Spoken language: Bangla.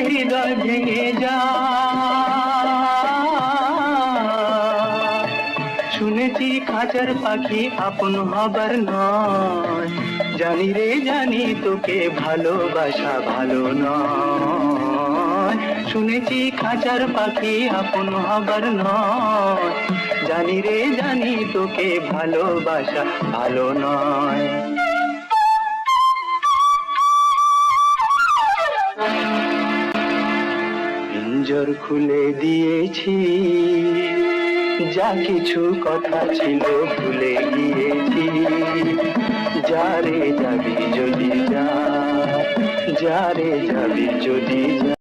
হৃদয় ভেঙে যায়। শুনেছি খাঁচার পাখি আপন হবার নয়, জানি রে জানি তোকে ভালোবাসা ভালো নয়। শুনেছি খাঁচার পাখি আপন হবার নয়, জানি রে জানি তোকে ভালোবাসা ভালো নয়। পিঞ্জর খুলে দিয়েছি, যা কিছু কথা ছিল ভুলে গিয়েছি। যারে যাবি যদি যা, যারে যাবি যদি যা।